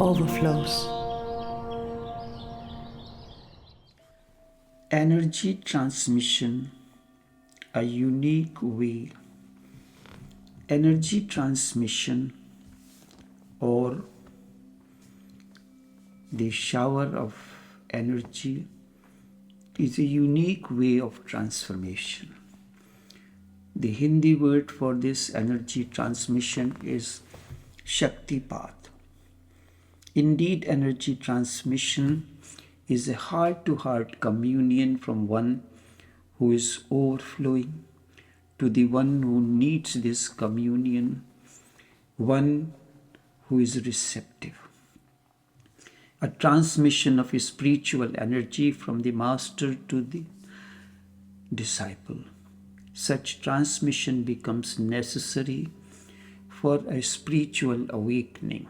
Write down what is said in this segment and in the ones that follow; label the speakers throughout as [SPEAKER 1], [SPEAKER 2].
[SPEAKER 1] Overflows.
[SPEAKER 2] Energy transmission, a unique way. Energy transmission, or the shower of energy, is a unique way of transformation. The Hindi word for this energy transmission is Shaktipat. Indeed, energy transmission is a heart-to-heart communion from one who is overflowing to the one who needs this communion, one who is receptive. A transmission of spiritual energy from the master to the disciple. Such transmission becomes necessary for a spiritual awakening.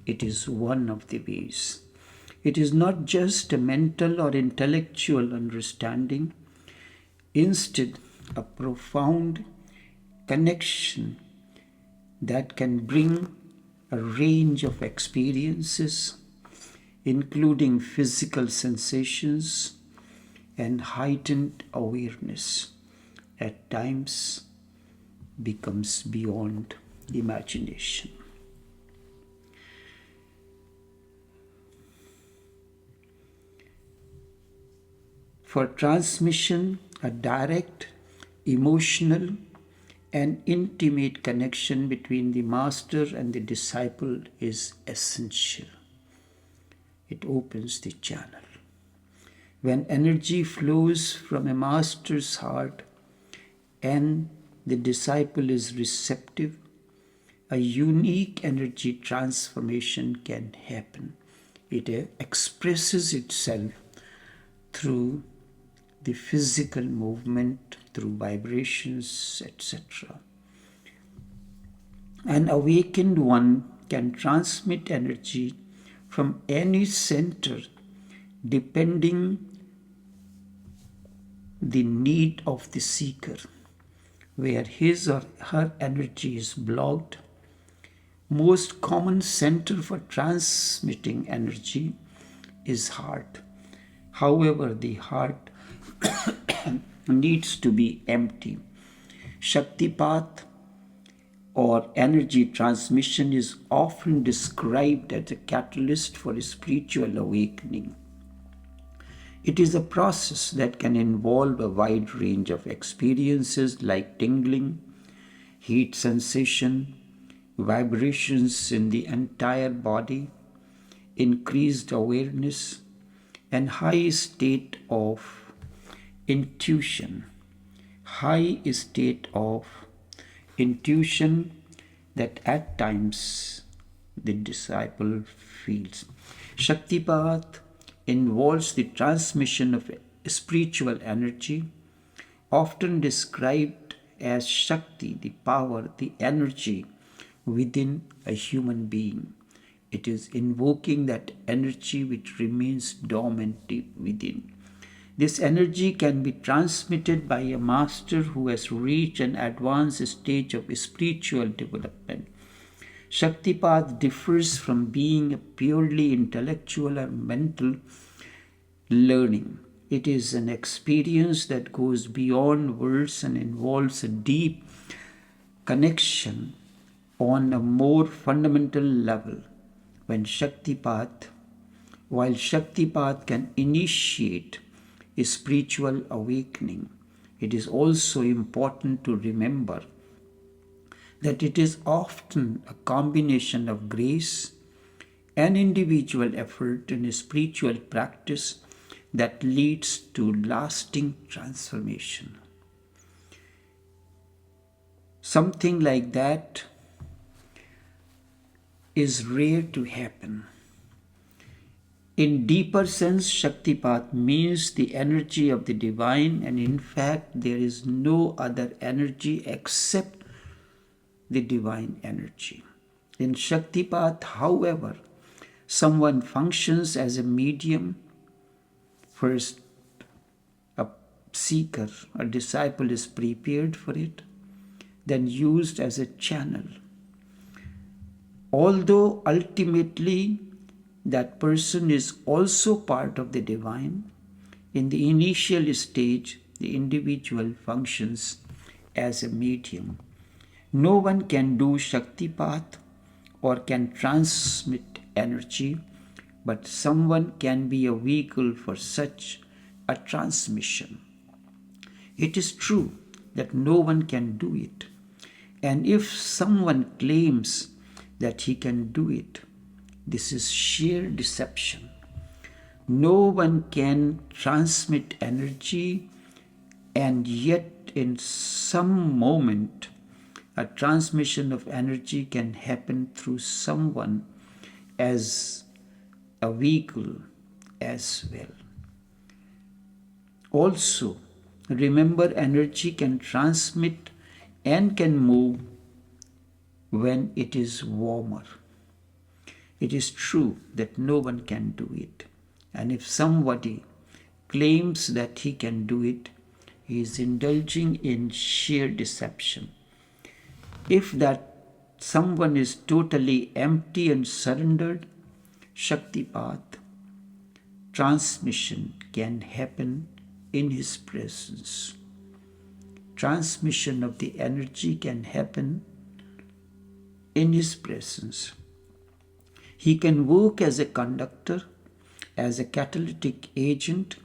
[SPEAKER 2] It is one of the ways. It is not just a mental or intellectual understanding, instead, a profound connection that can bring a range of experiences, including physical sensations and heightened awareness, at times becomes beyond imagination. For transmission, a direct, emotional, and intimate connection between the master and the disciple is essential. It opens the channel. When energy flows from a master's heart and the disciple is receptive, a unique energy transformation can happen. It expresses itself through the physical movement, through vibrations, etc. An awakened one can transmit energy from any center depending the need of the seeker. Where his or her energy is blocked, most common center for transmitting energy is heart. However, the heart needs to be empty. Shaktipat, or energy transmission, is often described as a catalyst for a spiritual awakening. It is a process that can involve a wide range of experiences like tingling, heat sensation, vibrations in the entire body, increased awareness, and high state of intuition. High state of intuition that at times the disciple feels. Shaktipat involves the transmission of spiritual energy, often described as Shakti, the power, the energy within a human being. It is invoking that energy which remains dormant deep within. This energy can be transmitted by a master who has reached an advanced stage of spiritual development. Shaktipat differs from being a purely intellectual or mental learning. It is an experience that goes beyond words and involves a deep connection on a more fundamental level. While Shaktipat can initiate a spiritual awakening, it is also important to remember that it is often a combination of grace and individual effort in a spiritual practice that leads to lasting transformation. Something like that is rare to happen. In deeper sense, Shaktipat means the energy of the divine, and in fact, there is no other energy except the divine energy. In Shaktipat, however, someone functions as a medium. First, a seeker, a disciple is prepared for it, then used as a channel. Although ultimately that person is also part of the divine, in the initial stage, the individual functions as a medium. No one can do Shaktipat or can transmit energy, but someone can be a vehicle for such a transmission. It is true that no one can do it. And if someone claims that he can do it, this is sheer deception. No one can transmit energy, and yet in some moment a transmission of energy can happen through someone as a vehicle as well. Also, remember, energy can transmit and can move when it is warmer. It is true that no one can do it. And if somebody claims that he can do it, he is indulging in sheer deception. If that someone is totally empty and surrendered, Shaktipat, transmission can happen in his presence. Transmission of the energy can happen in his presence. He can work as a conductor, as a catalytic agent,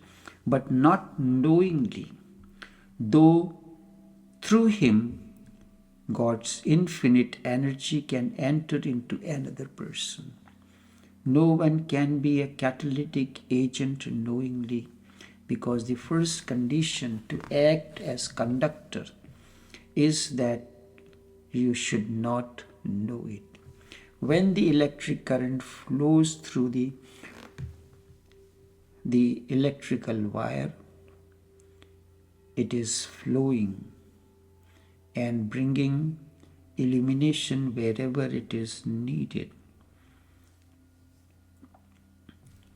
[SPEAKER 2] but not knowingly, though through him God's infinite energy can enter into another person. No one can be a catalytic agent knowingly, because the first condition to act as conductor is that you should not know it. When the electric current flows through the electrical wire, it is flowing and bringing illumination wherever it is needed.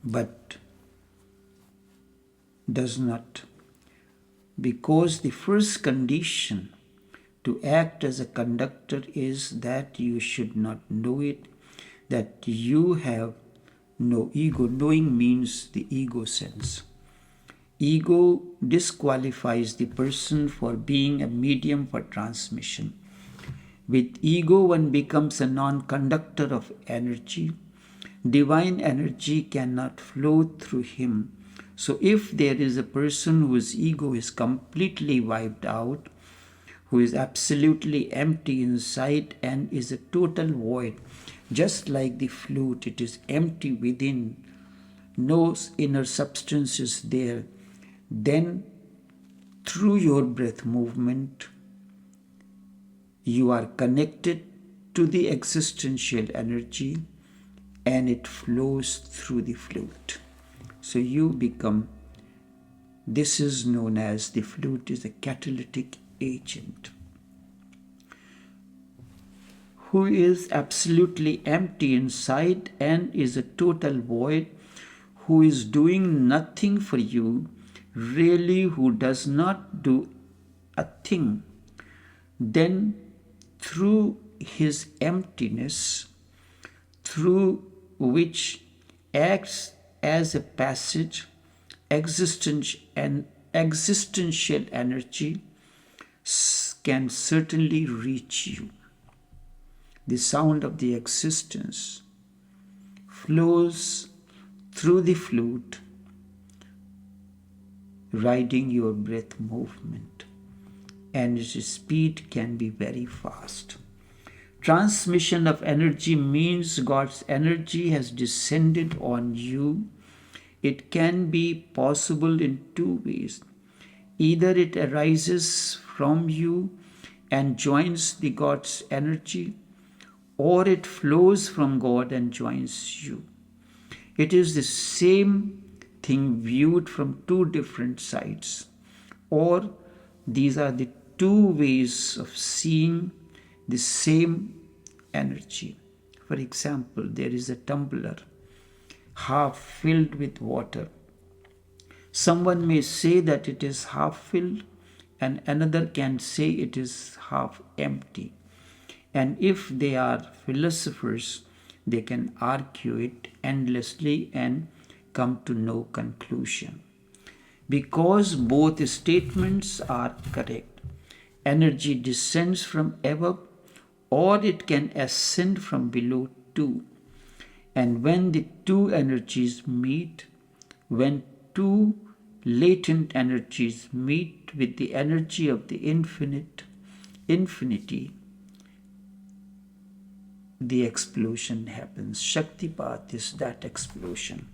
[SPEAKER 2] But does not, because the first condition to act as a conductor is that you should not know it, that you have no ego. Knowing means the ego sense. Ego disqualifies the person for being a medium for transmission. With ego, one becomes a non-conductor of energy. Divine energy cannot flow through him. So if there is a person whose ego is completely wiped out, who is absolutely empty inside and is a total void, just like the flute, it is empty within, no inner substance is there, then through your breath movement, you are connected to the existential energy and it flows through the flute. So you become, this is known as, the flute is a catalytic agent who is absolutely empty inside and is a total void, who is doing nothing for you, really who does not do a thing. Then through his emptiness, through which acts as a passage, existential energy can certainly reach you. The sound of the existence flows through the flute, riding your breath movement, and its speed can be very fast. Transmission of energy means God's energy has descended on you. It can be possible in two ways. Either it arises from you and joins the God's energy, or it flows from God and joins you. It is the same thing viewed from two different sides, or these are the two ways of seeing the same energy. For example, there is a tumbler half filled with water. Someone may say that it is half filled, and another can say it is half empty. And if they are philosophers, they can argue it endlessly and come to no conclusion. Because both statements are correct. Energy descends from above or it can ascend from below too. And when the two energies meet, when two latent energies meet with the energy of the infinity, the explosion happens. Shaktipat is that explosion.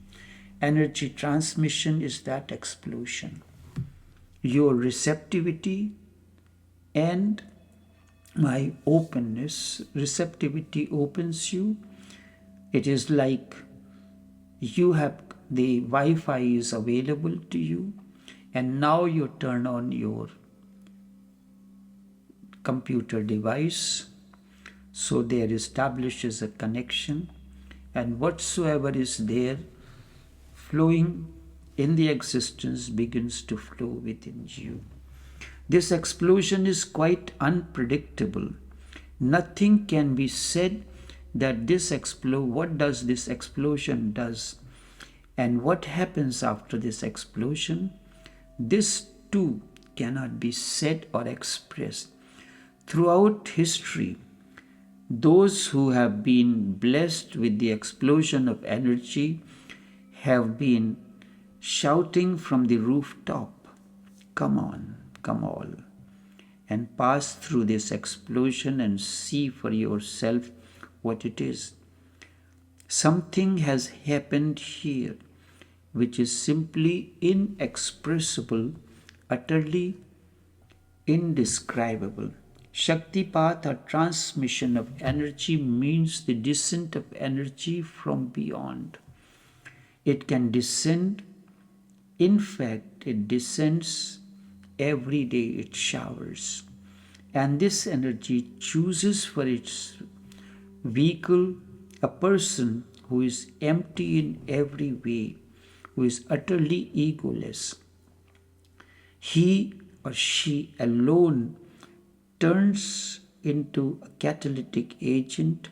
[SPEAKER 2] Energy transmission is that explosion. Your receptivity and my openness, receptivity opens you. It is like you have the Wi-Fi is available to you, and now you turn on your computer device, so there establishes a connection, and whatsoever is there flowing in the existence begins to flow within you. This explosion is quite unpredictable. Nothing can be said that what does this explosion does, and what happens after this explosion. This too cannot be said or expressed. Throughout history, those who have been blessed with the explosion of energy have been shouting from the rooftop, "Come on, come all," and pass through this explosion and see for yourself what it is. Something has happened here which is simply inexpressible, utterly indescribable. Shaktipat or transmission of energy means the descent of energy from beyond. It can descend, in fact, it descends every day, it showers. And this energy chooses for its vehicle a person who is empty in every way, who is utterly egoless. He or she alone turns into a catalytic agent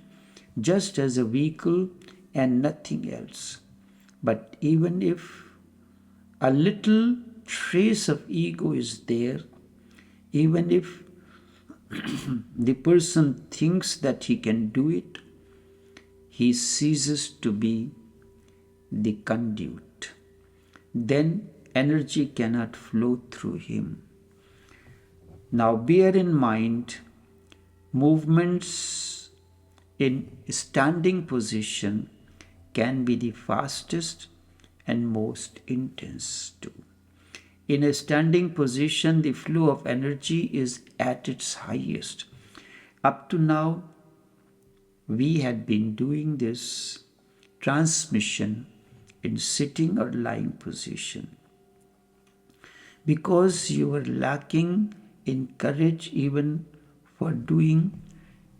[SPEAKER 2] just as a vehicle and nothing else. But even if a little trace of ego is there, even if the person thinks that he can do it, he ceases to be the conduit. Then energy cannot flow through him. Now bear in mind, movements in standing position can be the fastest and most intense too. In a standing position, the flow of energy is at its highest. Up to now, we had been doing this transmission in sitting or lying position. Because you were lacking in courage even for doing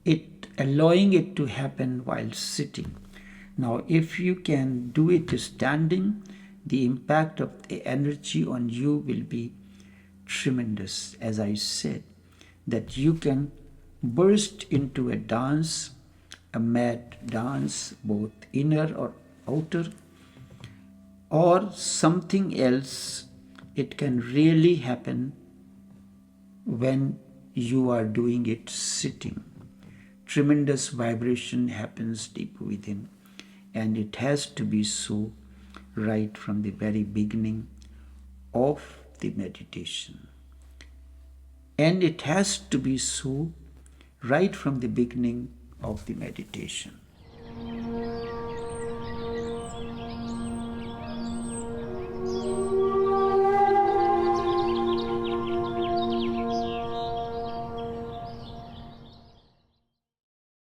[SPEAKER 2] it, allowing it to happen while sitting. Now, if you can do it standing, the impact of the energy on you will be tremendous. As I said, that you can burst into a dance, a mad dance, both inner or outer, or something else. It can really happen when you are doing it sitting. Tremendous vibration happens deep within, and it has to be so right from the very beginning of the meditation. And it has to be so right from the beginning of the meditation.